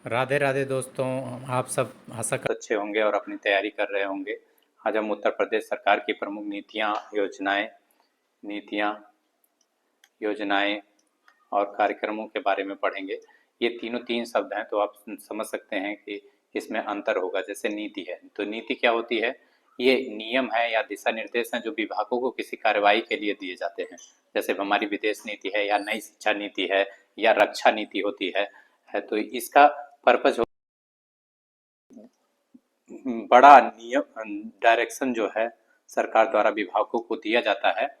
राधे राधे दोस्तों। आप सब आशा कर अच्छे होंगे और अपनी तैयारी कर रहे होंगे। आज हम उत्तर प्रदेश सरकार की प्रमुख नीतियाँ योजनाएं और कार्यक्रमों के बारे में पढ़ेंगे। ये तीनों तीन शब्द हैं, तो आप समझ सकते हैं कि इसमें अंतर होगा। जैसे नीति है, तो नीति क्या होती है? ये नियम है या दिशा निर्देश हैं जो विभागों को किसी कार्रवाई के लिए दिए जाते हैं। जैसे हमारी विदेश नीति है या नई शिक्षा नीति है या रक्षा नीति होती है तो इसका पर्पज बड़ा नियम डायरेक्शन जो है सरकार द्वारा विभागों को दिया जाता है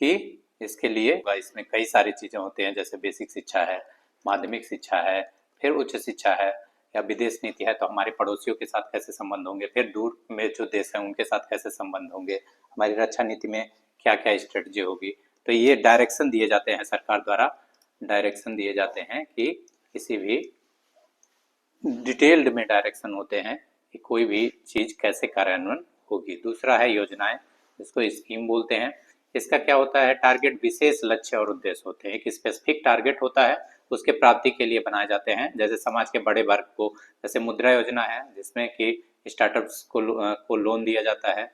कि इसके लिए इसमें कई सारी चीजें होती हैं। जैसे बेसिक शिक्षा है, माध्यमिक शिक्षा है, फिर उच्च शिक्षा है, या विदेश नीति है तो हमारे पड़ोसियों के साथ कैसे संबंध होंगे, फिर दूर में जो देश है उनके साथ कैसे संबंध होंगे, हमारी रक्षा नीति में क्या क्या स्ट्रेटजी होगी। तो ये डायरेक्शन दिए जाते हैं सरकार द्वारा, डायरेक्शन दिए जाते हैं कि किसी भी डिटेल्ड में डायरेक्शन होते हैं कि कोई भी चीज कैसे कार्यान्वयन होगी। दूसरा है योजनाएं, इसको स्कीम बोलते हैं। इसका क्या होता है? टारगेट, विशेष लक्ष्य और उद्देश्य होते हैं। एक स्पेसिफिक टारगेट होता है, उसके प्राप्ति के लिए बनाए जाते हैं। जैसे समाज के बड़े वर्ग को, जैसे मुद्रा योजना है जिसमें कि स्टार्टअप्स को लोन दिया जाता है।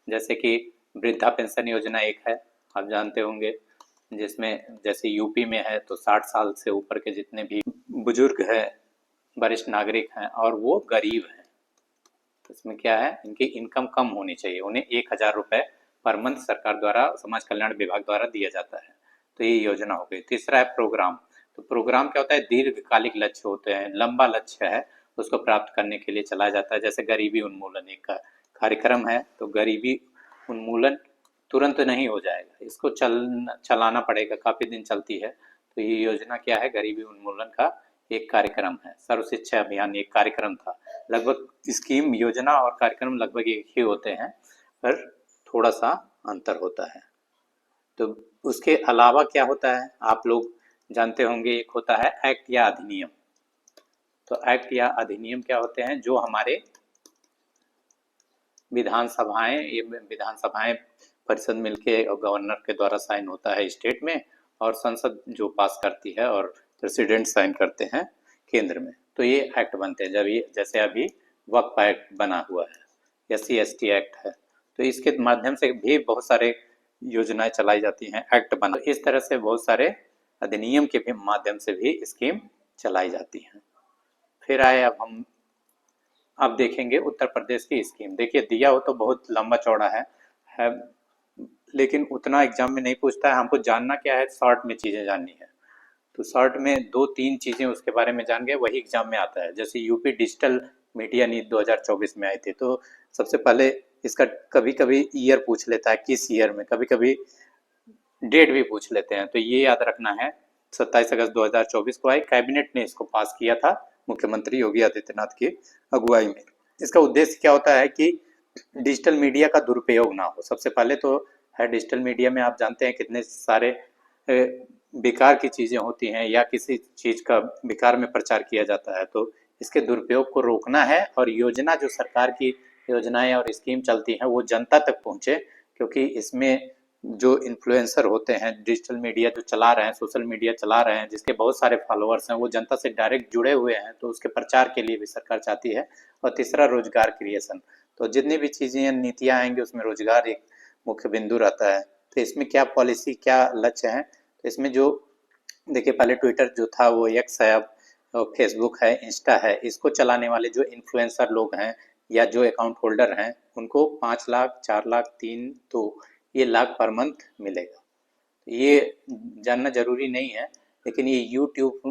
जैसे कि वृद्धा पेंशन योजना एक है, आप जानते होंगे, जिसमें जैसे यूपी में है तो 60 साल से ऊपर के जितने भी बुजुर्ग हैं, वरिष्ठ नागरिक हैं और वो गरीब हैं, तो इसमें क्या है, इनकी इनकम कम होनी चाहिए, उन्हें 1,000 रुपए पर मंथ सरकार द्वारा, समाज कल्याण विभाग द्वारा दिया जाता है। तो ये योजना हो गई। तीसरा है प्रोग्राम। तो प्रोग्राम क्या होता है? दीर्घकालिक लक्ष्य होते हैं, लंबा लक्ष्य है, उसको प्राप्त करने के लिए चलाया जाता है। जैसे गरीबी उन्मूलन एक का कार्यक्रम है, तो गरीबी उन्मूलन तुरंत नहीं हो जाएगा, इसको चलाना पड़ेगा, काफी दिन चलती है। तो ये योजना क्या है? गरीबी उन्मूलन का एक कार्यक्रम है। सर्व शिक्षा अभियान एक कार्यक्रम था। लगभग स्कीम, योजना और कार्यक्रम लगभग एक ही होते हैं, पर थोड़ा सा अंतर होता है। तो उसके अलावा क्या होता है आप लोग जानते होंगे, एक होता है एक्ट या अधिनियम। तो एक्ट या अधिनियम क्या होते हैं? जो हमारे विधानसभाएं परिषद मिलके और गवर्नर के द्वारा साइन होता है स्टेट में, और संसद जो पास करती है और प्रेसिडेंट साइन करते हैं केंद्र में। तो ये एक्ट बनते हैं। जब ये जैसे अभी वक्फ एक्ट बना हुआ है, SC ST एक्ट है, तो इसके माध्यम से भी बहुत सारे योजनाएं चलाई जाती हैं, एक्ट बना। तो इस तरह से बहुत सारे अधिनियम के भी माध्यम से भी स्कीम चलाई जाती हैं। फिर आए अब देखेंगे उत्तर प्रदेश की स्कीम। देखिए, दिया हो तो बहुत लंबा चौड़ा है लेकिन उतना एग्जाम में नहीं पूछता है। हमको जानना क्या है? शॉर्ट में चीजें जाननी है, तो शॉर्ट में दो तीन चीजें उसके बारे में जान गए, वही एग्जाम में आता है। जैसे यूपी डिजिटल मीडिया नीति 2024 में आई थी, तो सबसे पहले इसका कभी कभी ईयर पूछ लेता है, किस ईयर में, कभी कभी डेट भी पूछ लेते हैं। तो ये याद रखना है, 27 अगस्त 2024 को आई, कैबिनेट ने इसको पास किया था मुख्यमंत्री योगी आदित्यनाथ की अगुवाई में। इसका उद्देश्य क्या होता है कि डिजिटल मीडिया का दुरुपयोग ना हो। सबसे पहले तो है, डिजिटल मीडिया में आप जानते हैं कितने सारे बेकार की चीजें होती हैं, या किसी चीज का बेकार में प्रचार किया जाता है, तो इसके दुरुपयोग को रोकना है। और योजना, जो सरकार की योजनाएं और स्कीम चलती हैं, वो जनता तक पहुंचे, क्योंकि इसमें जो इन्फ्लुएंसर होते हैं, डिजिटल मीडिया जो चला रहे हैं, सोशल मीडिया चला रहे हैं, जिसके बहुत सारे फॉलोअर्स हैं, वो जनता से डायरेक्ट जुड़े हुए हैं, तो उसके प्रचार के लिए भी सरकार चाहती है। और तीसरा, रोजगार क्रिएशन। तो जितनी भी चीजें, नीतियां आएंगी, उसमें रोजगार एक मुख्य बिंदु रहता है। तो इसमें क्या पॉलिसी, क्या लक्ष्य है? तो इसमें जो, देखिए, पहले ट्विटर जो था वो एक्स है, अब फेसबुक है, इंस्टा है, इसको चलाने वाले जो इन्फ्लुएंसर लोग हैं या जो अकाउंट होल्डर हैं, उनको 5 लाख, 4 लाख, 3 ये लाख पर मंथ मिलेगा। ये जानना जरूरी नहीं है, लेकिन ये यूट्यूब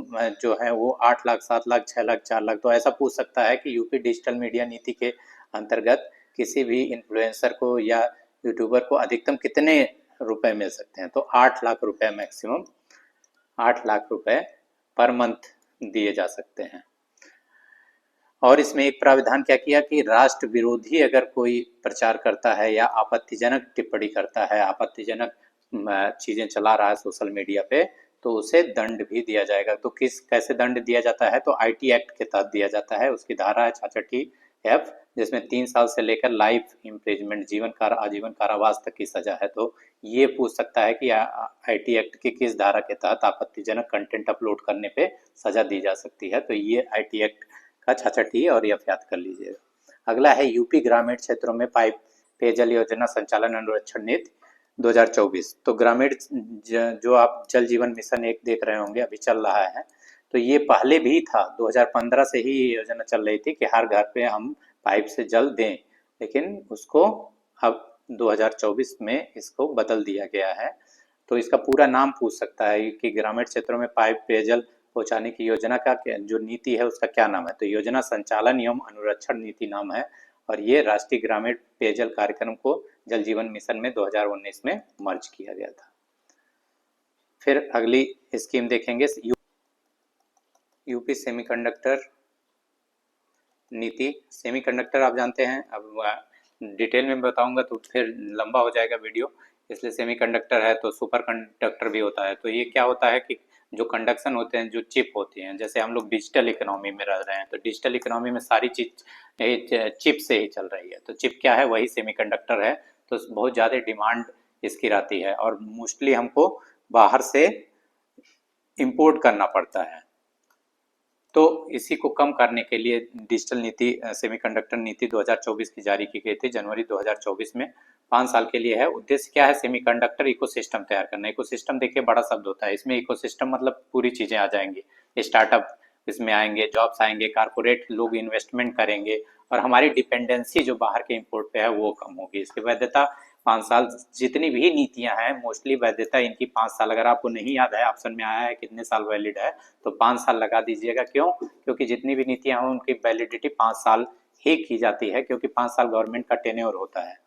जो है वो 8 लाख, 7 लाख, 6 लाख, 4 लाख। तो ऐसा पूछ सकता है कि यूपी डिजिटल मीडिया नीति के अंतर्गत किसी भी इन्फ्लुएंसर को या यूट्यूबर को अधिकतम कितने रुपए मिल सकते हैं? तो 8 लाख रुपए मैक्सिमम, 8 लाख रुपए पर मंथ दिए जा सकते हैं। और इसमें एक प्राविधान क्या किया कि राष्ट्र विरोधी अगर कोई प्रचार करता है या आपत्तिजनक टिप्पणी करता है, आपत्तिजनक चीजें चला रहा है सोशल मीडिया पे, तो उसे दंड भी दिया जाएगा। तो कैसे दंड दिया जाता है? तो IT एक्ट के तहत दिया जाता है। उसकी धारा है 66 एफ, जिसमें 3 साल से लेकर लाइफ इम्प्रिजमेंट, आजीवन कारावास तक की सजा है। तो ये पूछ सकता है कि आईटी एक्ट की किस धारा के तहत आपत्तिजनक कंटेंट अपलोड करने पे सजा दी जा सकती है। तो ये आईटी एक्ट का 66 और एफ याद कर लीजिएगा। अगला है यूपी ग्रामीण क्षेत्रों में पाइप पेयजल योजना संचालन अनुरक्षण नीति 2024। तो ग्रामीण जो आप जल जीवन मिशन एक देख रहे होंगे अभी चल रहा है, तो ये पहले भी था, 2015 से ही ये योजना चल रही थी कि हर घर पे हम पाइप से जल दें, लेकिन उसको अब 2024 में इसको बदल दिया गया है। तो इसका पूरा नाम पूछ सकता है कि ग्रामीण क्षेत्रों में पाइप पेयजल पहुंचाने की योजना का जो नीति है उसका क्या नाम है। तो योजना संचालन एवं अनुरक्षण नीति नाम है, और ये राष्ट्रीय ग्रामीण पेयजल कार्यक्रम को जल जीवन मिशन में 2019 में मर्ज किया गया था। फिर अगली स्कीम देखेंगे यूपी सेमीकंडक्टर नीति। सेमीकंडक्टर आप जानते हैं, अब डिटेल में बताऊंगा तो फिर लंबा हो जाएगा वीडियो, इसलिए सेमीकंडक्टर है तो सुपर कंडक्टर भी होता है। तो ये क्या होता है कि जो कंडक्शन होते हैं, जो चिप होती हैं, जैसे हम लोग डिजिटल इकोनॉमी में रह रहे हैं, तो डिजिटल इकोनॉमी में सारी चीज चिप से ही चल रही है। तो चिप क्या है, वही सेमीकंडक्टर है। तो बहुत ज़्यादा डिमांड इसकी रहती है और मोस्टली हमको बाहर से इंपोर्ट करना पड़ता है। तो इसी को कम करने के लिए डिजिटल नीति सेमीकंडक्टर नीति 2024 की जारी की गई थी जनवरी 2024 में, 5 साल के लिए है। उद्देश्य क्या है, सेमीकंडक्टर इकोसिस्टम तैयार करना। इकोसिस्टम देखिए बड़ा शब्द होता है, इसमें इकोसिस्टम मतलब पूरी चीजें आ जाएंगी, स्टार्टअप इसमें आएंगे, जॉब्स आएंगे, कारपोरेट लोग इन्वेस्टमेंट करेंगे, और हमारी डिपेंडेंसी जो बाहर के इंपोर्ट पे है वो कम होगी। इसकी वैधता 5 साल। जितनी भी नीतियां हैं मोस्टली वैधता इनकी 5 साल। अगर आपको नहीं याद है, ऑप्शन में आया है कितने साल वैलिड है, तो 5 साल लगा दीजिएगा। क्यों? क्योंकि जितनी भी नीतियां हैं उनकी वैलिडिटी 5 साल ही की जाती है, क्योंकि 5 साल गवर्नमेंट का टेन्योर होता है।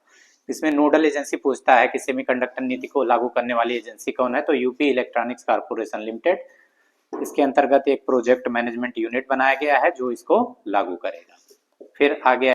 इसमें नोडल एजेंसी पूछता है कि सेमीकंडक्टर नीति को लागू करने वाली एजेंसी कौन है, तो यूपी इलेक्ट्रॉनिक्स कॉर्पोरेशन लिमिटेड। इसके अंतर्गत एक प्रोजेक्ट मैनेजमेंट यूनिट बनाया गया है जो इसको लागू करेगा। फिर आगे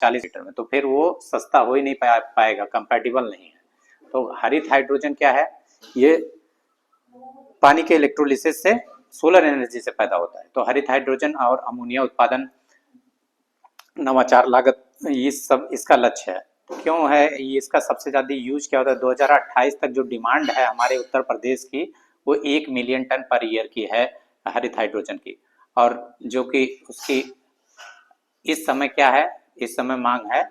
लीटर में, तो फिर वो सस्ता हो ही नहीं पाएगा, कंपैटिबल नहीं है। तो हरित हाइड्रोजन क्या है, ये पानी के इलेक्ट्रोलिसिस से सोलर एनर्जी से पैदा होता है। तो हरित हाइड्रोजन और अमोनिया उत्पादन नवाचार लागत ये सब इसका लक्ष्य है। क्यों है ये, इसका सबसे ज्यादा यूज क्या होता है, 2028 तक जो डिमांड है हमारे उत्तर प्रदेश की वो 1 मिलियन टन पर ईयर की है हरित हाइड्रोजन की, और जो कि उसकी इस समय क्या है, इस समय मांग है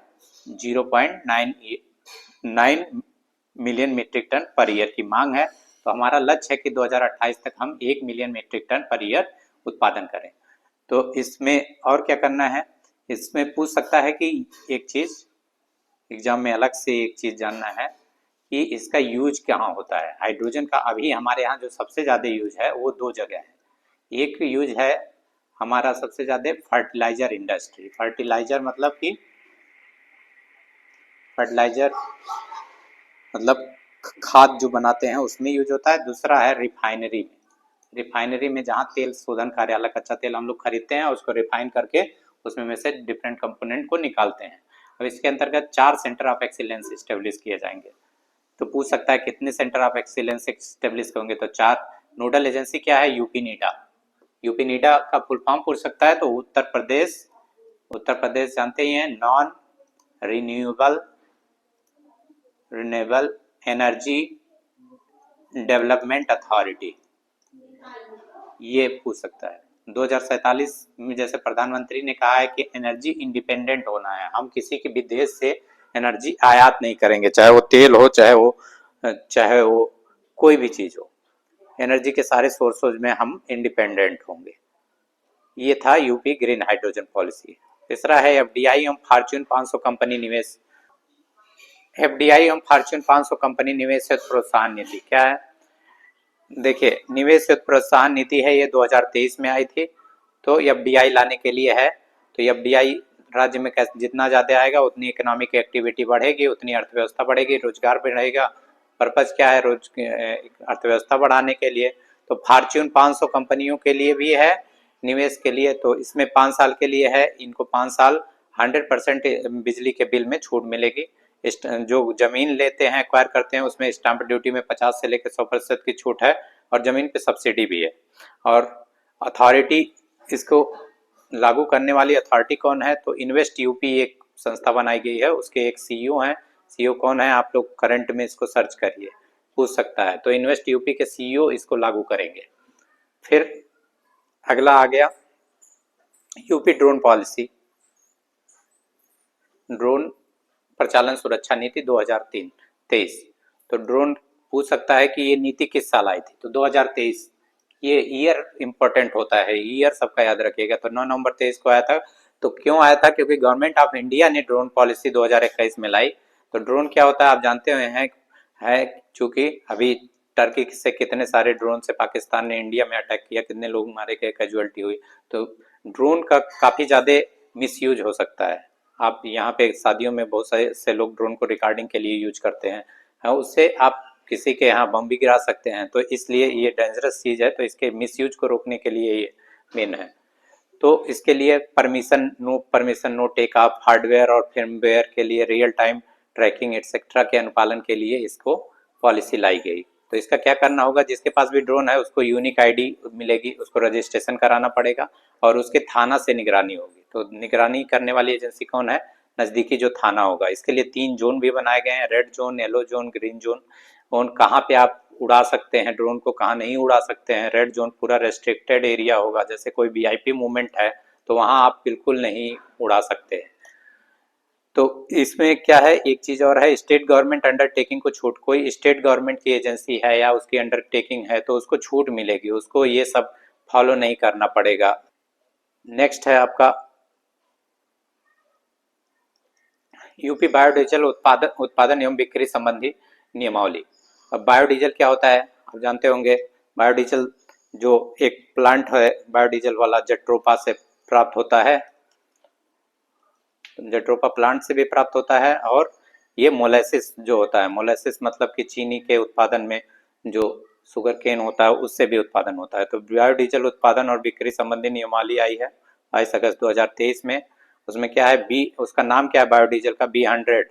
0.9 million metric ton per year की मांग है। तो हमारा लक्ष्य है कि 2028 तक हम 1 million metric ton per year उत्पादन करें। तो इसमें और क्या करना है, इसमें पूछ सकता है कि एक चीज एग्जाम में अलग से एक चीज जानना है कि इसका यूज कहाँ होता है। हाइड्रोजन का अभी हमारे यहाँ जो सबसे ज्यादा यूज है वो 2 जगह है। एक यूज है हमारा सबसे ज्यादा फर्टिलाइजर इंडस्ट्री। फर्टिलाइजर मतलब कि फर्टिलाइजर मतलब खाद जो बनाते हैं उसमें यूज होता है। दूसरा है रिफाइनरी में। रिफाइनरी में जहाँ तेल शोधन कार्यालय कच्चा तेल हम लोग खरीदते हैं, उसको रिफाइन करके उसमें में से डिफरेंट कंपोनेंट को निकालते हैं। अब इसके अंतर्गत 4 सेंटर ऑफ एक्सीलेंस स्टेब्लिश किए जाएंगे। तो पूछ सकता है कितने सेंटर ऑफ एक्सीलेंस स्टेब्लिश होंगे, तो 4। नोडल एजेंसी क्या है, यूपी नीडा। यूपी नीडा का फुल फॉर्म पूछ सकता है, तो उत्तर प्रदेश जानते ही हैं, non renewable renewable energy development authority, ये पूछ सकता है। 2047 में जैसे प्रधानमंत्री ने कहा है कि एनर्जी इंडिपेंडेंट होना है, हम किसी के भी देश से एनर्जी आयात नहीं करेंगे, चाहे वो तेल हो, चाहे वो कोई भी चीज हो, एनर्जी के सारे सोर्सेज में हम इंडिपेंडेंट होंगे। ये था यूपी ग्रीन हाइड्रोजन पॉलिसी। तीसरा है एफडीआई एवं फॉर्च्यून 500 कंपनी निवेश। एफडीआई एवं फॉर्च्यून 500 कंपनी निवेश प्रोत्साहन नीति क्या है? देखिए, निवेश प्रोत्साहन नीति है, ये 2023 में आई थी। तो एफडीआई लाने के लिए है। तो एफडीआई राज्य में जितना ज्यादा आएगा उतनी इकोनॉमिक एक्टिविटी बढ़ेगी, उतनी अर्थव्यवस्था बढ़ेगी, रोजगार बढ़ेगा। पर्पज क्या है? अर्थव्यवस्था बढ़ाने के लिए। तो फॉर्च्यून 500 कंपनियों के लिए भी है निवेश के लिए। तो इसमें 5 साल के लिए है, इनको 5 साल 100% बिजली के बिल में छूट मिलेगी। जो जमीन लेते हैं, एक्वायर करते हैं, उसमें स्टाम्प ड्यूटी में 50 से लेकर 100% की छूट है, और जमीन पे सब्सिडी भी है। और अथॉरिटी, इसको लागू करने वाली अथॉरिटी कौन है? तो इन्वेस्ट यूपी एक संस्था बनाई गई है, उसके एक सीईओ हैं। सीईओ कौन है? आप लोग करंट में इसको सर्च करिए, पूछ सकता है। तो इन्वेस्ट यूपी के सीईओ इसको लागू करेंगे। फिर अगला आ गया यूपी ड्रोन पॉलिसी, ड्रोन प्रचालन सुरक्षा नीति 2023। तो ड्रोन पूछ सकता है कि ये नीति किस साल आई थी? तो 2023। ये ईयर इंपॉर्टेंट होता है, ईयर सबका याद रखिएगा। तो 9 नवंबर 23 को आया था। तो क्यों आया था? क्योंकि गवर्नमेंट ऑफ इंडिया ने ड्रोन पॉलिसी 2021 में लाई। तो ड्रोन क्या होता है आप जानते हुए हैं, है चूंकि अभी टर्की से कितने सारे ड्रोन से पाकिस्तान ने इंडिया में अटैक किया, कितने लोग मारे गए, कैजुअलिटी हुई। तो ड्रोन का काफी ज्यादा मिसयूज हो सकता है। आप यहाँ पे शादियों में बहुत सारे से लोग ड्रोन को रिकॉर्डिंग के लिए यूज करते हैं, उससे आप किसी के यहाँ बम भी गिरा सकते हैं। तो इसलिए ये डेंजरस चीज है, तो इसके मिसयूज को रोकने के लिए ये मेन है। तो इसके लिए permission no take off hardware और फर्मवेयर के लिए रियल टाइम ट्रैकिंग एक्सेट्रा के अनुपालन के लिए इसको पॉलिसी लाई गई। तो इसका क्या करना होगा? जिसके पास भी ड्रोन है उसको यूनिक आईडी मिलेगी, उसको रजिस्ट्रेशन कराना पड़ेगा, और उसके थाना से निगरानी होगी। तो निगरानी करने वाली एजेंसी कौन है? नजदीकी जो थाना होगा। इसके लिए 3 जोन भी बनाए गए हैं, red zone, yellow zone, green zone. और कहाँ पे आप उड़ा सकते हैं ड्रोन को, कहाँ नहीं उड़ा सकते हैं। रेड जोन पूरा रेस्ट्रिक्टेड एरिया होगा, जैसे कोई वीआईपी मूवमेंट है तो वहां आप बिल्कुल नहीं उड़ा सकते हैं। तो इसमें क्या है, एक चीज और है, स्टेट गवर्नमेंट अंडरटेकिंग को छूट। कोई स्टेट गवर्नमेंट की एजेंसी है या उसकी अंडरटेकिंग है तो उसको छूट मिलेगी, उसको ये सब फॉलो नहीं करना पड़ेगा। नेक्स्ट है आपका यूपी बायोडीजल उत्पादन एवं बिक्री संबंधी नियमावली। अब बायोडीजल क्या होता है आप जानते होंगे। बायोडीजल जो एक प्लांट है बायोडीजल वाला, जेट्रोपा से प्राप्त होता है। जेट्रोपा प्लांट से भी प्राप्त होता है। और ये मोलेसिस जो होता है, मोलेसिस मतलब कि चीनी के उत्पादन में जो शुगर केन होता है उससे भी उत्पादन होता है। तो बायोडीजल उत्पादन और बिक्री संबंधी नियमावली आई है 22 अगस्त 2023 में। उसमें क्या है, बी, उसका नाम क्या है बायोडीजल का? B100।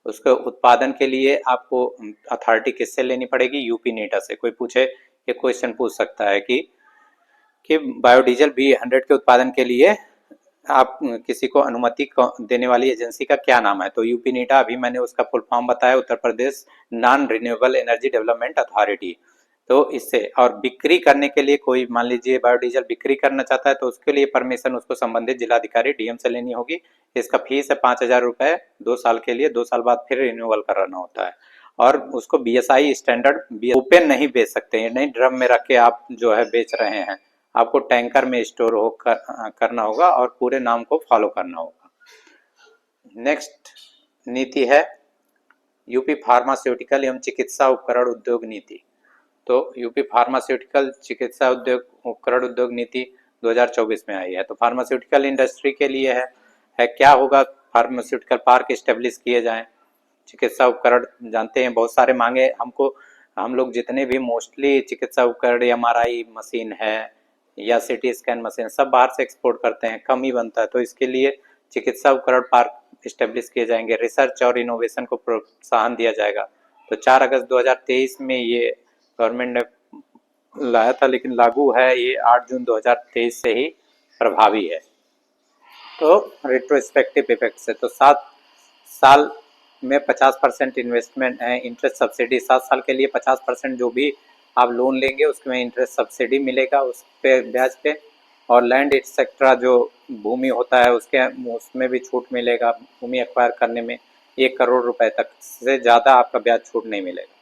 उसके उत्पादन के लिए आपको अथॉरिटी किससे लेनी पड़ेगी? यूपी नीटा से। कोई पूछे, ये क्वेश्चन पूछ सकता है कि बायोडीजल B100 के उत्पादन के लिए आप किसी को अनुमति देने वाली एजेंसी का क्या नाम है? तो यूपी नीटा, अभी मैंने उसका फुल फॉर्म बताया, Uttar Pradesh non renewable energy development authority. तो इससे, और बिक्री करने के लिए कोई मान लीजिए बायोडीजल बिक्री करना चाहता है तो उसके लिए परमिशन उसको संबंधित जिलाधिकारी डीएम से लेनी होगी। इसका फीस है 5,000 रुपए 2 साल के लिए, 2 साल बाद फिर रिन्यूअल कराना होता है। और उसको बीएसआई स्टैंडर्ड, ओपन नहीं बेच सकते हैं, नहीं ड्रम में रख के आप जो है बेच रहे हैं, आपको टैंकर में स्टोर करना होगा और पूरे नाम को फॉलो करना होगा। नेक्स्ट नीति है यूपी फार्मास्यूटिकल एवं चिकित्सा उपकरण उद्योग नीति। तो यूपी फार्मास्यूटिकल चिकित्सा उद्योग उपकरण उद्योग नीति 2024 में आई है। तो फार्मास्यूटिकल इंडस्ट्री के लिए है क्या होगा? फार्मास्यूटिकल पार्क स्टेब्लिश किए जाएं। चिकित्सा उपकरण जानते हैं बहुत सारे मांगे हमको, हम लोग जितने भी मोस्टली चिकित्सा उपकरण, एमआरआई मशीन है या सिटी स्कैन मशीन, सब बाहर से एक्सपोर्ट करते हैं, कम ही बनता है। तो इसके लिए चिकित्सा उपकरण पार्क स्टेब्लिश किए जाएंगे। रिसर्च और इनोवेशन को प्रोत्साहन दिया जाएगा। तो 4 अगस्त 2023 में ये गवर्नमेंट ने लाया था, लेकिन लागू है ये 8 जून 2023 से ही प्रभावी है। तो रिट्रोस्पेक्टिव इफेक्ट से, तो 7 साल में 50% इन्वेस्टमेंट इंटरेस्ट सब्सिडी 7 साल के लिए 50% जो भी आप लोन लेंगे उसमें इंटरेस्ट सब्सिडी मिलेगा उस पे ब्याज पे। और लैंड एक्सेट्रा जो भूमि होता है उसमें भी छूट मिलेगा। भूमि एक्वायर करने में 1 करोड़ रुपए तक से ज़्यादा आपका ब्याज छूट नहीं मिलेगा।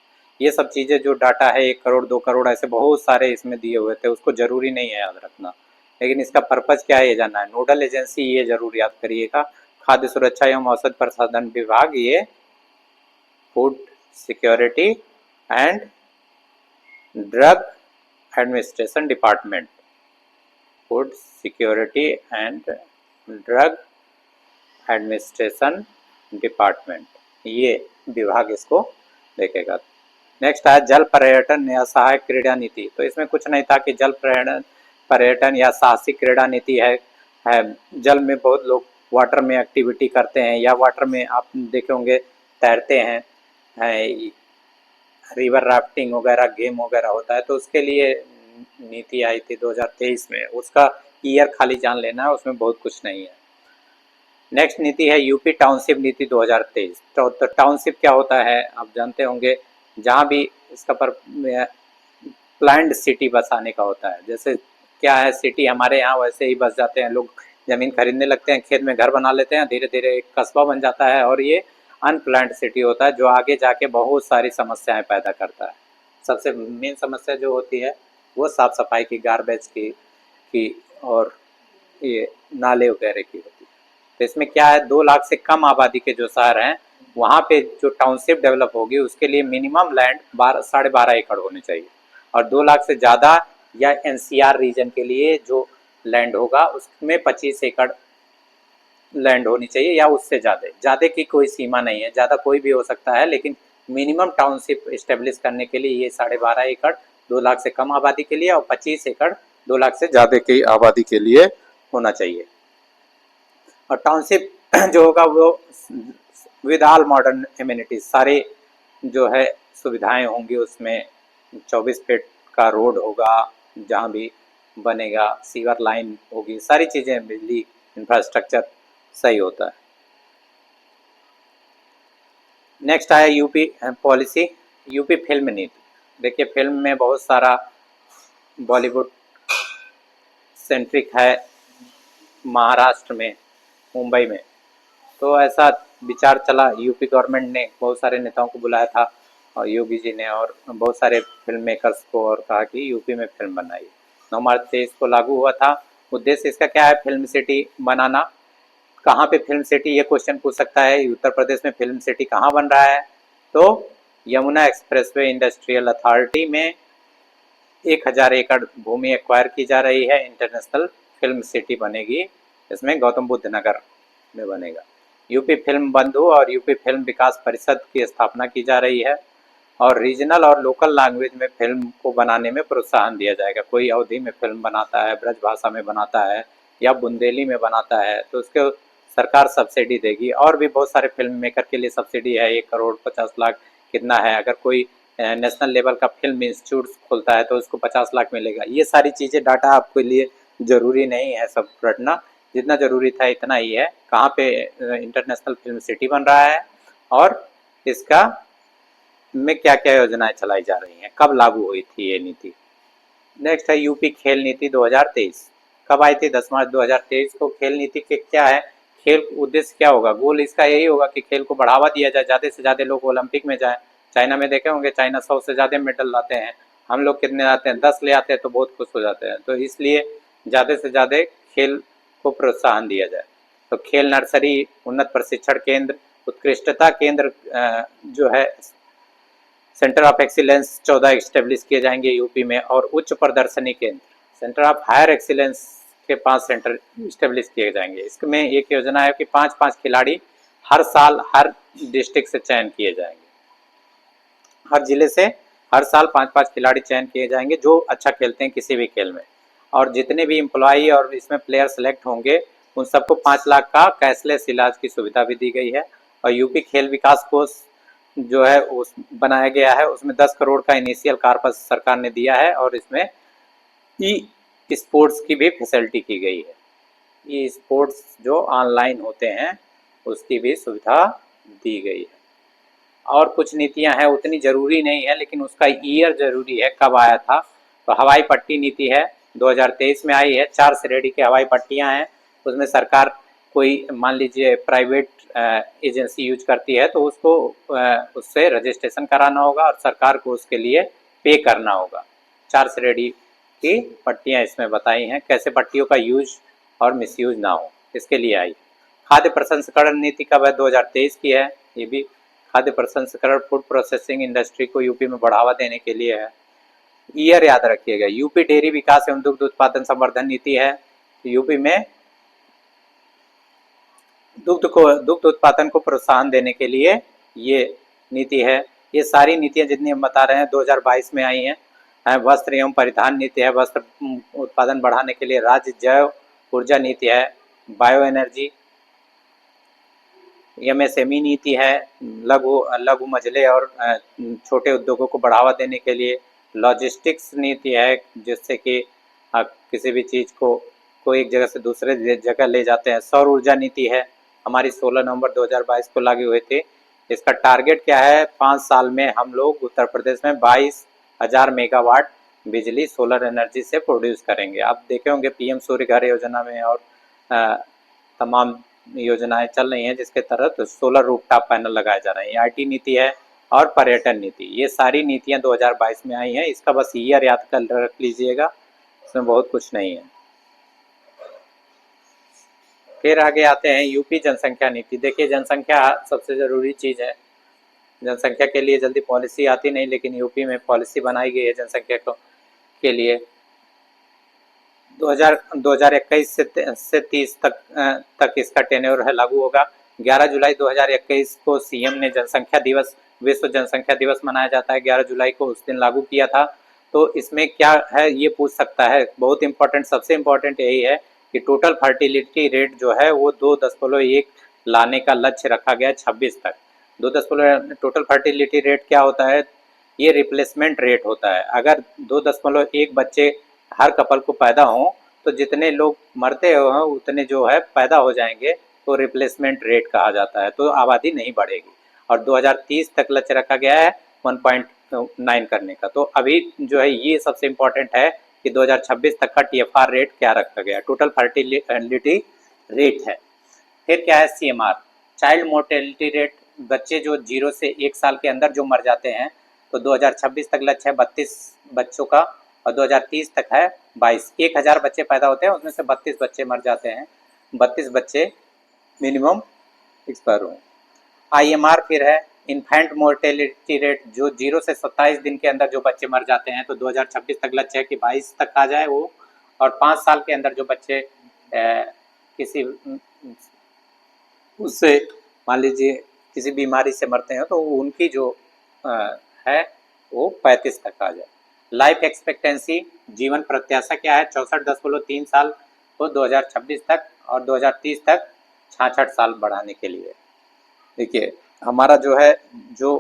ये सब चीज़ें जो डाटा है 1 करोड़ 2 करोड़ ऐसे बहुत सारे इसमें दिए हुए थे, उसको ज़रूरी नहीं है याद रखना, लेकिन इसका पर्पज़ क्या है ये जानना है। नोडल एजेंसी ये जरूर याद करिएगा, खाद्य सुरक्षा एवं औषध प्रशासन विभाग, ये food security and drug administration department, food security and drug administration department, ये विभाग इसको देखेगा। नेक्स्ट है जल पर्यटन या सहायक क्रीड़ा नीति। तो इसमें कुछ नहीं था कि जल पर्यटन या साहसिक क्रीड़ा नीति है। जल में बहुत लोग वाटर में एक्टिविटी करते हैं या वाटर में आप देखे होंगे तैरते हैं, रिवर राफ्टिंग वगैरह गेम वगैरह होता है, तो उसके लिए नीति आई थी 2023 में। उसका ईयर खाली जान लेना है, उसमें बहुत कुछ नहीं है। नेक्स्ट नीति है यूपी टाउनशिप नीति 2023। तो टाउनशिप क्या होता है आप जानते होंगे, जहाँ भी इसका पर प्लान्ड सिटी बसाने का होता है। जैसे क्या है, सिटी हमारे यहाँ वैसे ही बस जाते हैं लोग, ज़मीन खरीदने लगते हैं, खेत में घर बना लेते हैं, धीरे धीरे एक कस्बा बन जाता है, और ये अनप्लान्ड सिटी होता है जो आगे जाके बहुत सारी समस्याएं पैदा करता है। सबसे मेन समस्या जो होती है वो साफ सफाई की, गार्बेज की और ये नाले वगैरह की होती है। तो इसमें क्या है, 2 लाख से कम आबादी के जो शहर हैं वहाँ पे जो टाउनशिप डेवलप होगी उसके लिए मिनिमम लैंड 12.5 एकड़ होनी चाहिए, और 2 लाख से ज़्यादा या एनसीआर रीजन के लिए जो लैंड होगा उसमें 25 एकड़ लैंड होनी चाहिए या उससे ज़्यादा की कोई सीमा नहीं है, ज़्यादा कोई भी हो सकता है, लेकिन मिनिमम टाउनशिप इस्टेब्लिश करने के लिए ये 12.5 एकड़ 2 लाख से कम आबादी के लिए और 25 एकड़ 2 लाख से ज़्यादा की आबादी के लिए होना चाहिए। और टाउनशिप जो होगा वो विद ऑल मॉडर्न एमिनिटीज, सारे जो है सुविधाएं होंगी उसमें। 24 फीट का रोड होगा जहाँ भी बनेगा, सीवर लाइन होगी, सारी चीज़ें, बिजली इंफ्रास्ट्रक्चर सही होता है। नेक्स्ट आया यूपी पॉलिसी, यूपी फिल्म नीति। देखिए फिल्म में बहुत सारा बॉलीवुड सेंट्रिक है महाराष्ट्र में, मुंबई में, तो ऐसा विचार चला, यूपी गवर्नमेंट ने बहुत सारे नेताओं को बुलाया था और योगी जी ने और बहुत सारे फिल्म मेकर्स को, और कहा कि यूपी में फिल्म बनाइए। 9 मार्च से इसको लागू हुआ था। उद्देश्य इसका क्या है, फिल्म सिटी बनाना। कहाँ पे फिल्म सिटी, ये क्वेश्चन पूछ सकता है, उत्तर प्रदेश में फिल्म सिटी कहाँ बन रहा है, तो यमुना एक्सप्रेसवे इंडस्ट्रियल अथॉरिटी में 1000 एकड़ भूमि एक्वायर की जा रही है, इंटरनेशनल फिल्म सिटी बनेगी, इसमें गौतम बुद्ध नगर में बनेगा। यूपी फिल्म बंधु और यूपी फिल्म विकास परिषद की स्थापना की जा रही है, और रीजनल और लोकल लैंग्वेज में फिल्म को बनाने में प्रोत्साहन दिया जाएगा। कोई अवधी में फिल्म बनाता है, ब्रज भाषा में बनाता है या बुंदेली में बनाता है, तो उसके सरकार सब्सिडी देगी। और भी बहुत सारे फिल्म मेकर के लिए सब्सिडी है, 1 करोड़ 50 लाख कितना है। अगर कोई नेशनल लेवल का फिल्म इंस्टीट्यूट खोलता है तो उसको 50 लाख मिलेगा। ये सारी चीज़ें डाटा आपके लिए ज़रूरी नहीं है सब रटना, जितना ज़रूरी था इतना ही है। कहाँ पे इंटरनेशनल फिल्म सिटी बन रहा है और इसका में क्या क्या योजनाएं चलाई जा रही हैं, कब लागू हुई थी ये नीति। नेक्स्ट है यूपी खेल नीति 2023। कब आई थी, 10 मार्च 2023 को। खेल नीति के क्या है, खेल उद्देश्य क्या होगा, गोल इसका यही होगा कि खेल को बढ़ावा दिया जाए, ज़्यादा से ज़्यादा लोग ओलंपिक में जाएं। चाइना में देखे होंगे, चाइना 100 से ज़्यादा मेडल लाते हैं, हम लोग कितने लाते हैं, 10 ले आते हैं तो बहुत खुश हो जाते हैं। तो इसलिए ज़्यादा से ज़्यादा खेल को प्रोत्साहन दिया जाए। तो खेल नर्सरी, उन्नत प्रशिक्षण केंद्र, उत्कृष्टता केंद्र जो है सेंटर ऑफ एक्सीलेंस 14 इस्टेब्लिश किए जाएंगे यूपी में, और उच्च प्रदर्शनी केंद्र सेंटर ऑफ हायर एक्सीलेंस के 5 सेंटर इस्टेब्लिश किए जाएंगे। इसमें एक योजना है कि 5-5 खिलाड़ी हर साल हर डिस्ट्रिक्ट से चयन किए जाएंगे, हर जिले से हर साल 5-5 खिलाड़ी चयन किए जाएंगे जो अच्छा खेलते हैं किसी भी खेल में। और जितने भी एम्प्लॉई और इसमें प्लेयर सेलेक्ट होंगे उन सबको 5 लाख का कैशलेस इलाज की सुविधा भी दी गई है। और यूपी खेल विकास कोष जो है उस बनाया गया है, उसमें 10 करोड़ का इनिशियल कार्पस सरकार ने दिया है, और इसमें ई स्पोर्ट्स की भी फैसिलिटी की गई है। ई स्पोर्ट्स जो ऑनलाइन होते हैं उसकी भी सुविधा दी गई है। और कुछ नीतियां हैं उतनी ज़रूरी नहीं है, लेकिन उसका ईयर ज़रूरी है कब आया था। तो हवाई पट्टी नीति है, 2023 में आई है। 4 श्रेणी की हवाई पट्टियां हैं, उसमें सरकार कोई मान लीजिए प्राइवेट एजेंसी यूज करती है तो उसको उससे रजिस्ट्रेशन कराना होगा और सरकार को उसके लिए पे करना होगा। 4 श्रेणी की पट्टियां इसमें बताई हैं, कैसे पट्टियों का यूज और मिसयूज ना हो, इसके लिए आई। खाद्य प्रसंस्करण नीति कब है? 2023 की है। ये भी खाद्य प्रसंस्करण फूड प्रोसेसिंग इंडस्ट्री को यूपी में बढ़ावा देने के लिए है। ईयर याद रखिएगा। यूपी डेयरी विकास एवं दुग्ध उत्पादन संवर्धन नीति है। यूपी में दुग्ध उत्पादन को प्रोत्साहन देने के लिए ये नीति है। ये सारी नीतियां जितनी हम बता रहे हैं 2022 में आई हैं। वस्त्र एवं परिधान नीति है, वस्त्र उत्पादन बढ़ाने के लिए राज्य जैव ऊर्जा नीति है। बायो एनर्जी एमएसएमई नीति है, लघु मझले और छोटे उद्योगों को बढ़ावा देने के लिए। लॉजिस्टिक्स नीति है, जिससे कि आप किसी भी चीज़ को एक जगह से दूसरे जगह ले जाते हैं। सौर ऊर्जा नीति है, हमारी 16 नवंबर 2022 को लागू हुई थी। इसका टारगेट क्या है? 5 साल में हम लोग उत्तर प्रदेश में 22,000 मेगावाट बिजली सोलर एनर्जी से प्रोड्यूस करेंगे। आप देखे होंगे पीएम सूर्य घर योजना में और तमाम योजनाएं चल रही हैं जिसके तहत सोलर रूफटॉप पैनल लगाए जा रहे हैं। आईटी नीति है और पर्यटन नीति, ये सारी नीतियां 2022 में आई हैं। इसका बस ईयर याद कर रख लीजिएगा, इसमें बहुत कुछ नहीं है। फिर आगे आते हैं यूपी जनसंख्या नीति। देखिए, जनसंख्या सबसे ज़रूरी चीज़ है। जनसंख्या के लिए जल्दी पॉलिसी आती नहीं, लेकिन यूपी में पॉलिसी बनाई गई है जनसंख्या के लिए। 2021 से 30 तक इसका टेन्योर है, लागू होगा। 11 जुलाई 2021 को सीएम ने जनसंख्या दिवस, विश्व जनसंख्या दिवस मनाया जाता है 11 जुलाई को, उस दिन लागू किया था। तो इसमें क्या है ये पूछ सकता है, बहुत इंपॉर्टेंट, सबसे इम्पोर्टेंट यही है कि टोटल फर्टिलिटी रेट जो है वो 2.1 लाने का लक्ष्य रखा गया 26 तक। 2. टोटल फर्टिलिटी रेट क्या होता है? ये रिप्लेसमेंट रेट होता है। अगर 2.1 बच्चे हर कपल को पैदा हों तो जितने लोग मरते हो उतने जो है पैदा हो जाएंगे, तो रिप्लेसमेंट रेट कहा जाता है। तो आबादी नहीं बढ़ेगी। और 2030 तक लक्ष्य रखा गया है 1.9 करने का। तो अभी जो है ये सबसे इम्पोर्टेंट है कि 2026 तक का टीएफआर रेट क्या रखा गया, टोटल फर्टिलिटी रेट है। फिर क्या है? सीएमआर, चाइल्ड मोर्टेलिटी रेट, बच्चे जो 0 से 1 साल के अंदर जो मर जाते हैं। तो 2026 तक लक्ष्य है 32 बच्चों का और 2030 तक है 22। 1000 बच्चे पैदा होते हैं, उसमें से 32 बच्चे मर जाते हैं। 32 बच्चे मिनिमम एक्सपायर हुए। आईएमआर फिर है इन्फेंट मोर्टेलिटी रेट, जो 0 से 27 दिन के अंदर जो बच्चे मर जाते हैं। तो 2026 तक लक्ष्य है कि 22 तक आ जाए वो। और 5 साल के अंदर जो बच्चे किसी उससे मान लीजिए किसी बीमारी से मरते हैं तो उनकी जो है वो 35 तक आ जाए। लाइफ एक्सपेक्टेंसी, जीवन प्रत्याशा क्या है? 64.3 साल को 2026 तक और 2030 तक 66 साल बढ़ाने के लिए। देखिए, हमारा जो है जो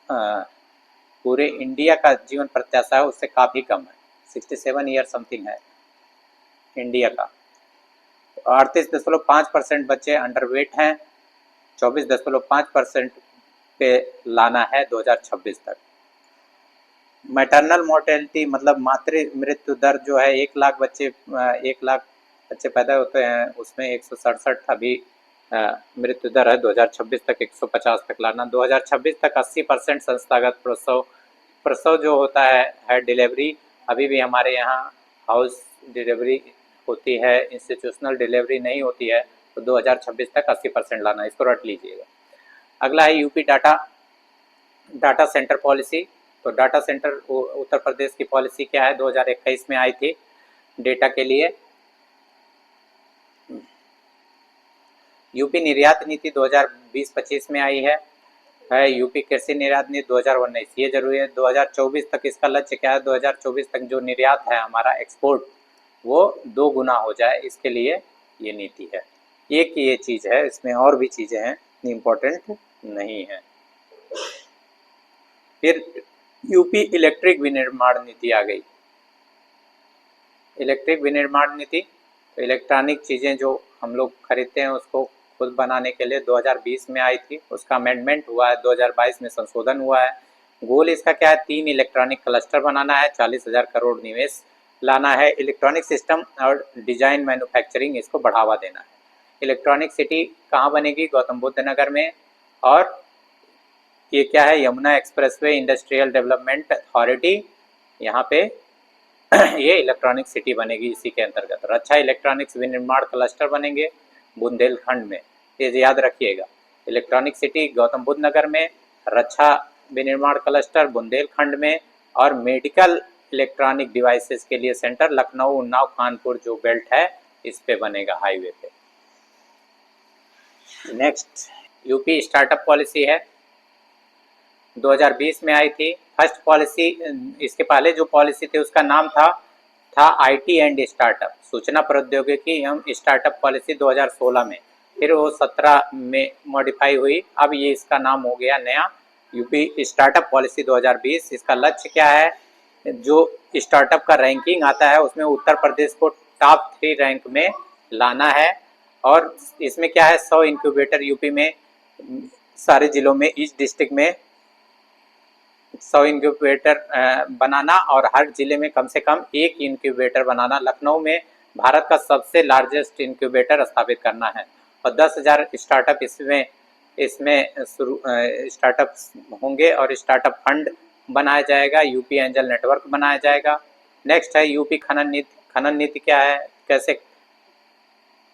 पूरे इंडिया का जीवन प्रत्याशा है उससे काफ़ी कम है, 67 ईयर समथिंग है इंडिया का। 38.5% बच्चे अंडरवेट हैं, 24.5% पे लाना है 2026 तक। मैटरनल मोर्टेलिटी मतलब मातृ मृत्यु दर जो है 1 लाख बच्चे पैदा होते हैं, उसमें 167 अभी मृत्यु दर है। 2026 तक 150 तक लाना। 2026 तक 80% संस्थागत प्रसव जो होता है डिलीवरी, अभी भी हमारे यहाँ हाउस डिलीवरी होती है, इंस्टीट्यूशनल डिलीवरी नहीं होती है। तो 2026 तक 80% लाना, इसको रट लीजिएगा। अगला है यूपी डाटा सेंटर पॉलिसी। तो डाटा सेंटर उत्तर प्रदेश की पॉलिसी क्या है? 2021 में आई थी डेटा के लिए। यूपी निर्यात नीति 2020-25 में आई है। यूपी कृषि निर्यात नीति 2019, ये जरूरी है। 2024 तक इसका लक्ष्य क्या है? 2024 तक जो निर्यात है हमारा एक्सपोर्ट वो 2 गुना हो जाए, इसके लिए ये नीति है। एक ये चीज़ है, इसमें और भी चीज़ें हैं, इम्पोर्टेंट नहीं है। फिर यूपी इलेक्ट्रिक विनिर्माण नीति आ गई। इलेक्ट्रिक विनिर्माण नीति, तो इलेक्ट्रॉनिक चीज़ें जो हम लोग खरीदते हैं उसको खुद बनाने के लिए 2020 में आई थी, उसका अमेंडमेंट हुआ है, 2022 में संशोधन हुआ है। गोल इसका क्या है, 3 इलेक्ट्रॉनिक क्लस्टर बनाना है, 40,000 करोड़ निवेश लाना है, इलेक्ट्रॉनिक सिस्टम और डिजाइन मैन्युफैक्चरिंग इसको बढ़ावा देना है। इलेक्ट्रॉनिक सिटी कहाँ बनेगी, गौतम बुद्ध नगर में, और ये क्या है, Yamuna expressway industrial development authority, यहाँ पे ये इलेक्ट्रॉनिक सिटी बनेगी इसी के अंतर्गत। रक्षा इलेक्ट्रॉनिक्स विनिर्माण क्लस्टर बनेंगे बुंदेलखंड में, ये याद रखिएगा। इलेक्ट्रॉनिक सिटी गौतम बुद्ध नगर में, रक्षा विनिर्माण क्लस्टर बुंदेलखंड में, और मेडिकल इलेक्ट्रॉनिक डिवाइसेस के लिए सेंटर लखनऊ, उन्नाव, कानपुर जो बेल्ट है इस पे बनेगा, हाईवे पे। नेक्स्ट यूपी स्टार्टअप पॉलिसी है, 2020 में आई थी। फर्स्ट पॉलिसी, इसके पहले जो पॉलिसी थी उसका नाम था आईटी एंड स्टार्टअप, सूचना प्रौद्योगिकी एवं स्टार्टअप पॉलिसी 2016 में, फिर वो 17 में मॉडिफाई हुई, अब ये इसका नाम हो गया नया यूपी स्टार्टअप पॉलिसी 2020। इसका लक्ष्य क्या है, जो स्टार्टअप का रैंकिंग आता है उसमें उत्तर प्रदेश को टॉप 3 रैंक में लाना है, और इसमें क्या है, 100 इंक्यूबेटर यूपी में सारे जिलों में, ईच डिस्ट्रिक्ट में 100 इंक्यूबेटर बनाना, और हर जिले में कम से कम 1 इंक्यूबेटर बनाना। लखनऊ में भारत का सबसे लार्जेस्ट इंक्यूबेटर स्थापित करना है, और 10,000 स्टार्टअप इसमें स्टार्टअप होंगे, और स्टार्टअप फंड बनाया जाएगा, यूपी एंजल नेटवर्क बनाया जाएगा। नेक्स्ट है यूपी खनन नीति। खनन नीति क्या है, कैसे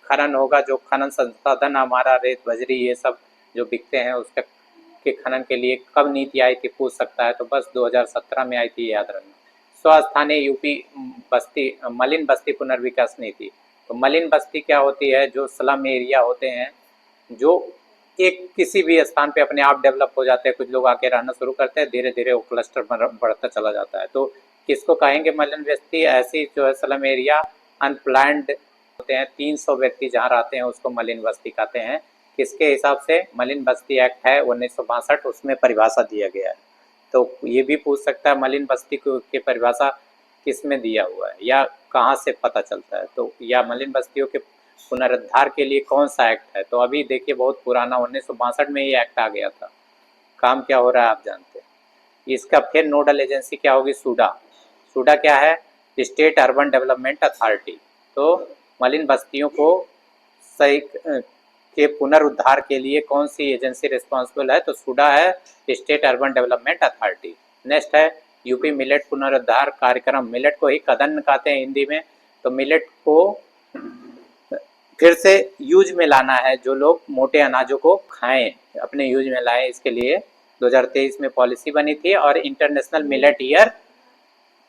खनन होगा, जो खनन संसाधन हमारा रेत बजरी ये सब जो बिकते हैं उसके के खनन के लिए कब नीति आई थी पूछ सकता है, तो बस 2017 में आई थी, याद रखना। स्थानीय यूपी बस्ती मलिन बस्ती पुनर्विकास नीति। तो मलिन बस्ती क्या होती है, जो स्लम एरिया होते हैं, जो एक किसी भी स्थान पे अपने आप डेवलप हो जाते हैं, कुछ लोग आके रहना शुरू करते हैं, धीरे धीरे वो क्लस्टर बढ़ता चला जाता है। तो किसको कहेंगे मलिन बस्ती, ऐसी जो है स्लम एरिया अनप्लान्ड होते हैं, 300 व्यक्ति जहाँ रहते हैं उसको मलिन बस्ती कहते हैं। किसके हिसाब से, मलिन बस्ती एक्ट है 1962, उसमें परिभाषा दिया गया है। तो ये भी पूछ सकता है मलिन बस्ती की परिभाषा किस में दिया हुआ है या कहाँ से पता चलता है, तो या मलिन बस्तियों के पुनरुद्धार के लिए कौन सा एक्ट है। तो अभी देखिए बहुत पुराना 1962 में ये एक्ट आ गया था। काम क्या हो रहा है आप जानते हैं। इसका फिर नोडल एजेंसी क्या होगी, सूडा। सूडा क्या है, स्टेट अर्बन डेवलपमेंट अथॉरिटी। तो मलिन बस्तियों को सही के पुनरुद्धार के लिए कौन सी एजेंसी रिस्पॉन्सिबल है, तो सूडा है, state urban development authority. Next है यूपी मिलेट पुनरुद्धार कार्यक्रम। मिलेट को ही कदन कहते हैं हिंदी में। तो मिलेट को फिर से यूज में लाना है, जो लोग मोटे अनाजों को खाएं अपने यूज में लाएं, इसके लिए 2023 में पॉलिसी बनी थी, और इंटरनेशनल मिलेट ईयर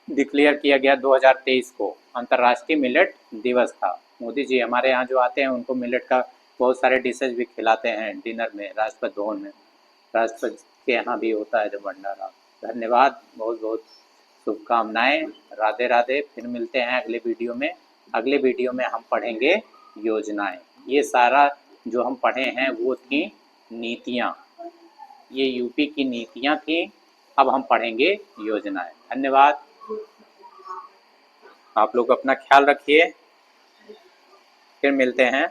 डिक्लेयर किया गया 2023 को, अंतर्राष्ट्रीय मिलेट दिवस था। मोदी जी हमारे यहाँ जो आते हैं उनको मिलेट का बहुत सारे डिशेज भी खिलाते हैं डिनर में, राष्ट्रपति भवन में, राष्ट्रपति के यहाँ भी होता है जो भंडारा। धन्यवाद, बहुत बहुत शुभकामनाएं, राधे राधे। फिर मिलते हैं अगले वीडियो में। अगले वीडियो में हम पढ़ेंगे योजनाएं। ये सारा जो हम पढ़े हैं वो थी नीतियाँ, ये यूपी की नीतियाँ थी। अब हम पढ़ेंगे योजनाएं। धन्यवाद, आप लोग अपना ख्याल रखिए, फिर मिलते हैं।